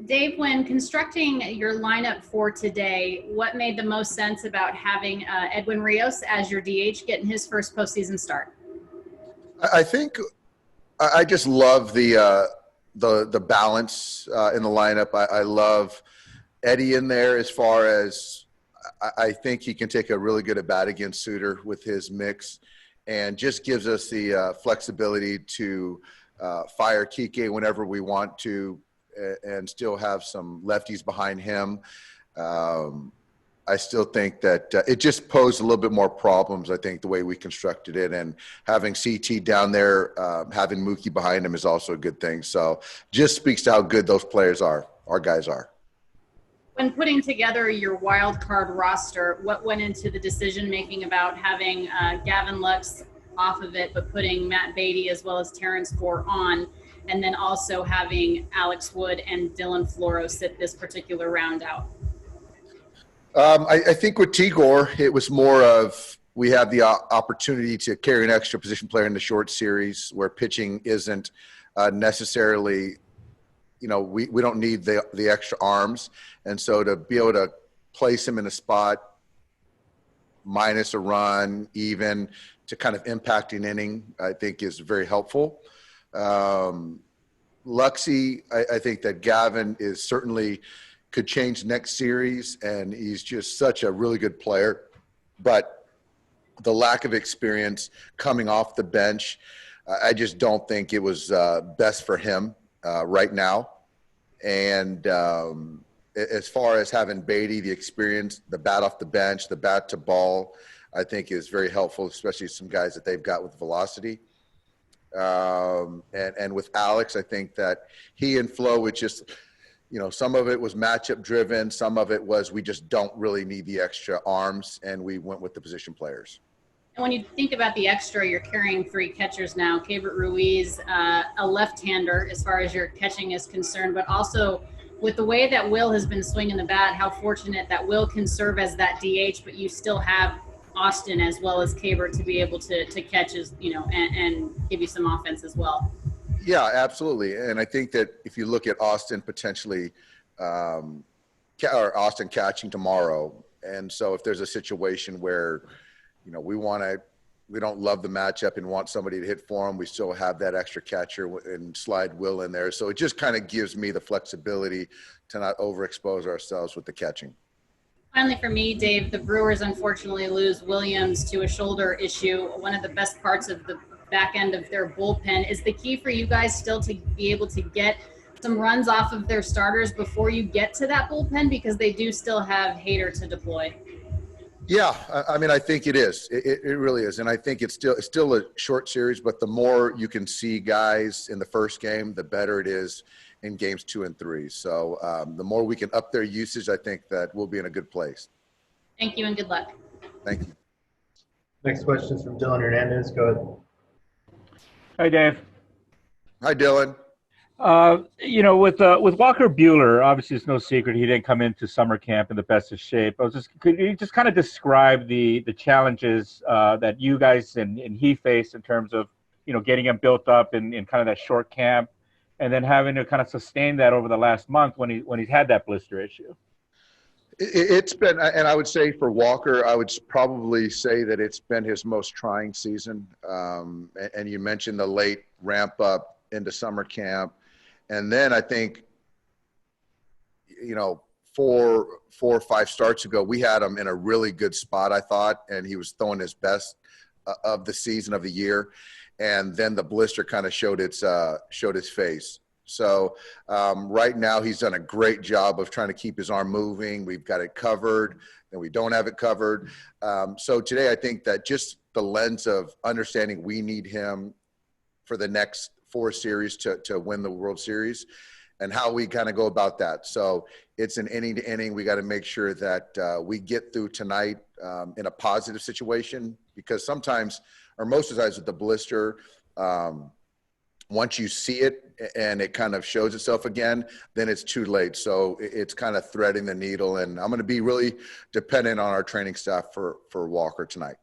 Dave, when constructing your lineup for today, what made the most sense about having Edwin Rios as your DH getting his first postseason start? I think I just love the balance in the lineup. I love Eddie in there as far as I think he can take a really good at bat against Suter with his mix, and just gives us the flexibility to fire Kike whenever we want to, and still have some lefties behind him. I still think that it just posed a little bit more problems, I think, the way we constructed it. And having CT down there, having Mookie behind him is also a good thing. So just speaks to how good those players are, our guys are. When putting together your wild card roster, what went into the decision-making about having Gavin Lux off of it, but putting Matt Beatty as well as Terrence Gore on, and then also having Alex Wood and Dylan Floro sit this particular round out? I think with T-Gore, it was more of we have the opportunity to carry an extra position player in the short series where pitching isn't necessarily, we don't need the extra arms. And so to be able to place him in a spot minus a run, even to kind of impact an inning, I think is very helpful. Luxy, I think that Gavin is certainly – could change next series, and he's just such a really good player. But the lack of experience coming off the bench, I just don't think it was best for him right now. And as far as having Beatty, the experience, the bat off the bench, the bat to ball, I think is very helpful, especially some guys that they've got with velocity. And with Alex, I think that he and Flo would just – some of it was matchup driven. Some of it was we just don't really need the extra arms, and we went with the position players. And when you think about the extra, you're carrying three catchers now. Keibert Ruiz, a left-hander as far as your catching is concerned, but also with the way that Will has been swinging the bat, how fortunate that Will can serve as that DH, but you still have Austin as well as Keibert to be able to catch and give you some offense as well. Yeah, absolutely. And I think that if you look at Austin potentially, or Austin catching tomorrow, and so if there's a situation where, we don't love the matchup and want somebody to hit for him, we still have that extra catcher and slide Will in there. So it just kind of gives me the flexibility to not overexpose ourselves with the catching. Finally, for me, Dave, the Brewers unfortunately lose Williams to a shoulder issue. One of the best parts of the back end of their bullpen. Is the key for you guys still to be able to get some runs off of their starters before you get to that bullpen, because they do still have Hader to deploy? Yeah, I think it is. It really is. And I think it's still a short series, but the more you can see guys in the first game, the better it is in games 2 and 3. So the more we can up their usage, I think that we'll be in a good place. Thank you and good luck. Thank you. Next question is from Dylan Hernandez. Go ahead. Hi, Dave. Hi, Dylan. With Walker Buehler, obviously it's no secret he didn't come into summer camp in the best of shape. Could you just kind of describe the challenges that you guys and he faced in terms of, getting him built up in kind of that short camp, and then having to kind of sustain that over the last month when he's had that blister issue? It's been, and I would say for Walker, I would probably say that it's been his most trying season. And you mentioned the late ramp up into summer camp. And then I think, 4 or 5 starts ago, we had him in a really good spot, I thought, and he was throwing his best of the season, of the year. And then the blister kind of showed its face. So right now he's done a great job of trying to keep his arm moving. We've got it covered, and we don't have it covered. So today I think that just the lens of understanding we need him for the next 4 series to win the World Series, and how we kind of go about that. So it's an inning to inning. We got to make sure that we get through tonight in a positive situation, because sometimes, or most of the times with the blister, once you see it and it kind of shows itself again, then it's too late. So it's kind of threading the needle, and I'm going to be really dependent on our training staff for Walker tonight.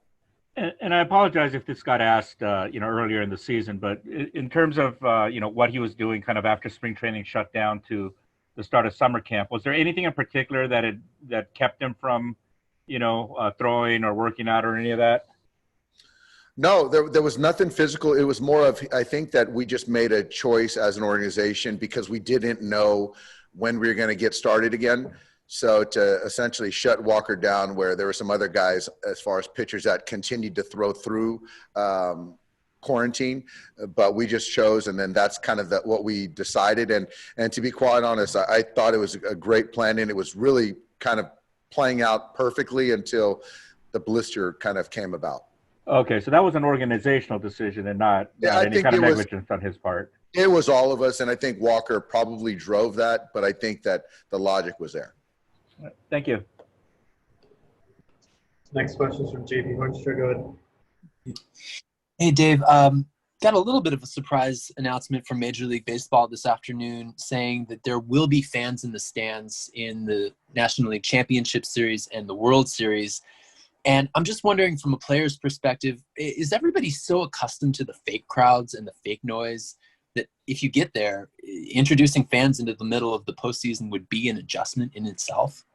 And I apologize if this got asked, earlier in the season, but in terms of, what he was doing kind of after spring training shut down to the start of summer camp. Was there anything in particular that kept him from, throwing or working out or any of that? No, there was nothing physical. It was more of, I think that we just made a choice as an organization because we didn't know when we were going to get started again. So to essentially shut Walker down, where there were some other guys as far as pitchers that continued to throw through quarantine, but we just chose, and then that's kind of what we decided. And to be quite honest, I thought it was a great plan, and it was really kind of playing out perfectly until the blister kind of came about. Okay, so that was an organizational decision and not any kind of negligence on his part. It was all of us, and I think Walker probably drove that, but I think that the logic was there. Thank you. Next question is from JP Hornstra. Go ahead. Hey, Dave. Got a little bit of a surprise announcement from Major League Baseball this afternoon saying that there will be fans in the stands in the National League Championship Series and the World Series. And I'm just wondering, from a player's perspective, is everybody so accustomed to the fake crowds and the fake noise that if you get there, introducing fans into the middle of the postseason would be an adjustment in itself?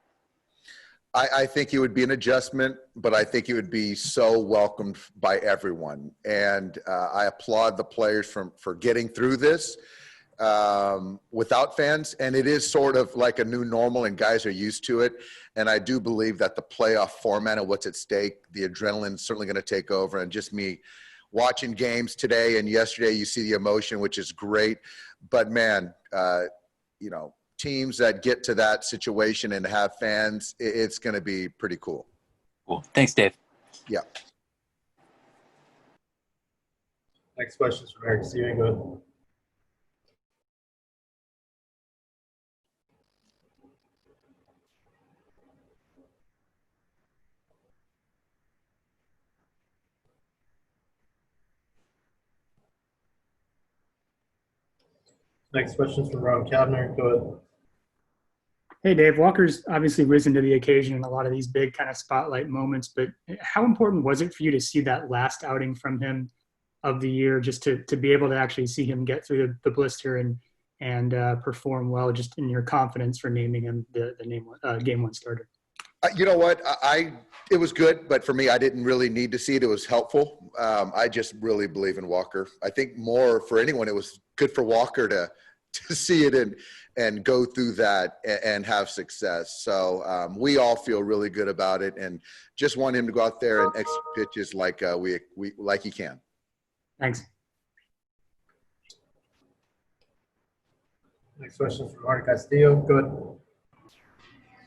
I think it would be an adjustment, but I think it would be so welcomed by everyone. And I applaud the players for getting through this without fans. And it is sort of like a new normal, and guys are used to it. And I do believe that the playoff format and what's at stake, the adrenaline is certainly going to take over. And just me watching games today and yesterday, you see the emotion, which is great. But man, teams that get to that situation and have fans, it's going to be pretty cool. Cool. Thanks, Dave. Yeah. Next question is from Eric Searing. Go ahead. Next question is from Rowan Kavner. Go ahead. Hey, Dave. Walker's obviously risen to the occasion in a lot of these big kind of spotlight moments, but how important was it for you to see that last outing from him of the year, just to be able to actually see him get through the blister and perform well, just in your confidence for naming him the game one starter? You know what? It was good, but for me, I didn't really need to see it. It was helpful. I just really believe in Walker. I think more for anyone, it was good for Walker to see it and go through that and have success. So we all feel really good about it, and just want him to go out there and execute pitches like like he can. Thanks. Next question is from Mark Castillo. Go ahead.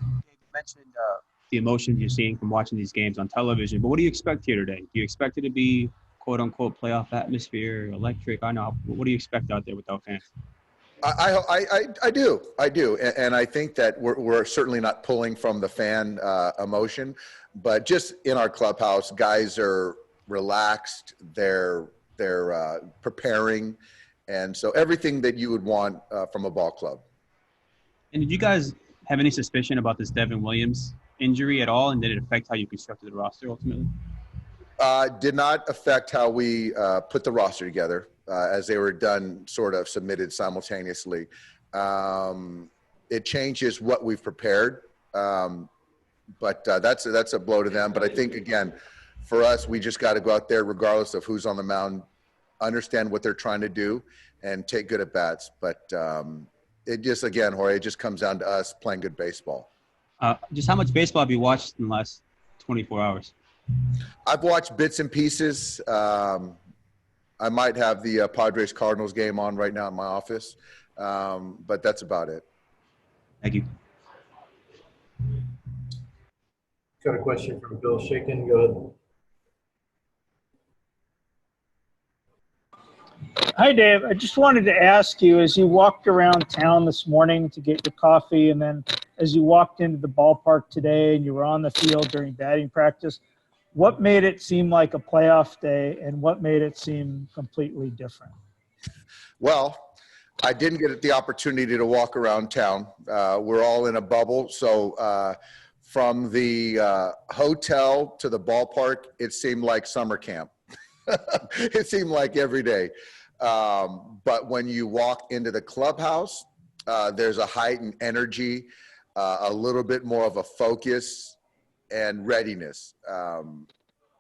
You mentioned the emotions you're seeing from watching these games on television, but what do you expect here today? Do you expect it to be quote unquote playoff atmosphere, electric? I know. What do you expect out there without fans? I do, and I think that we're certainly not pulling from the fan emotion, but just in our clubhouse, guys are relaxed. They're preparing, and so everything that you would want from a ball club. And did you guys have any suspicion about this Devin Williams injury at all, and did it affect how you constructed the roster ultimately? Did not affect how we put the roster together, as they were done, sort of submitted simultaneously. It changes what we've prepared, but that's a blow to them. But I think, again, for us, we just got to go out there regardless of who's on the mound, understand what they're trying to do, and take good at bats. But it just, again, Jorge, it just comes down to us playing good baseball. Just how much baseball have you watched in the last 24 hours? I've watched bits and pieces. I might have the Padres-Cardinals game on right now in my office, but that's about it. Thank you. Got a question from Bill Shaken. Go ahead. Hi, Dave. I just wanted to ask you, as you walked around town this morning to get your coffee, and then as you walked into the ballpark today and you were on the field during batting practice, what made it seem like a playoff day and what made it seem completely different? Well, I didn't get the opportunity to walk around town. We're all in a bubble. So from the hotel to the ballpark, it seemed like summer camp. It seemed like every day. But when you walk into the clubhouse, there's a heightened energy, a little bit more of a focus and readiness.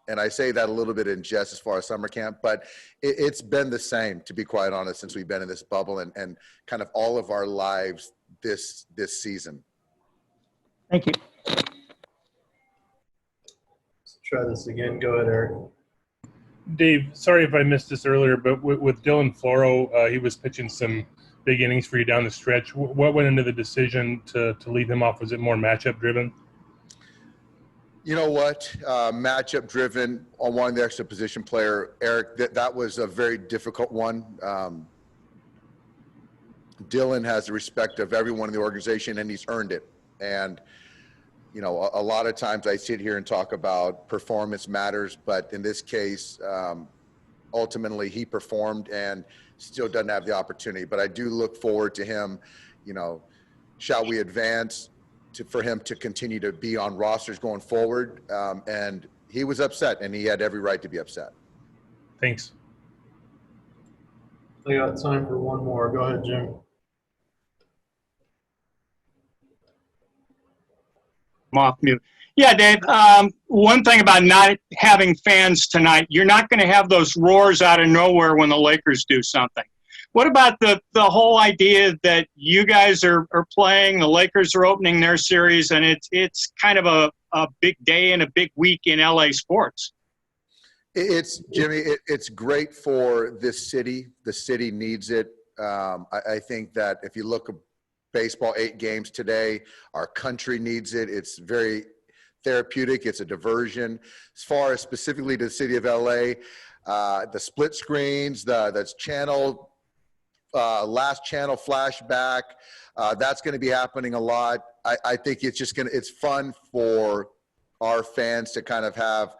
And I say that a little bit in jest as far as summer camp, but it's been the same, to be quite honest, since we've been in this bubble and kind of all of our lives this season. Thank you. Let's try this again. Go ahead, Eric. Dave, sorry if I missed this earlier, but with Dylan Floro, he was pitching some big innings for you down the stretch. What went into the decision to leave him off? Was it more matchup driven? You know what? Matchup driven on one of the extra position player, Eric, that was a very difficult one. Dylan has the respect of everyone in the organization, and he's earned it. And, you know, a lot of times I sit here and talk about performance matters, but in this case, ultimately he performed and still doesn't have the opportunity. But I do look forward to him, you know, shall we advance for him to continue to be on rosters going forward. And he was upset, and he had every right to be upset. Thanks. We got time for one more. Go ahead, Jim. I'm off mute. Yeah, Dave, one thing about not having fans tonight, you're not going to have those roars out of nowhere when the Lakers do something. What about the whole idea that you guys are playing, the Lakers are opening their series, and it's kind of a big day and a big week in LA sports? It's Jimmy, it's great for this city. The city needs it. I think that if you look at baseball, 8 games today, our country needs it. It's very therapeutic. It's a diversion. As far as specifically to the city of LA, the split screens, that's channel, last channel flashback, that's going to be happening a lot. I think it's just it's fun for our fans to kind of have.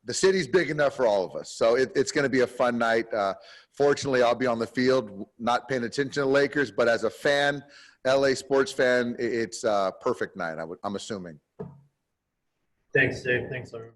The city's big enough for all of us, so it's going to be a fun night. Fortunately, I'll be on the field, not paying attention to the Lakers, but as a fan, LA sports fan, it's a perfect night, I'm assuming. Thanks, Dave. Thanks, everyone.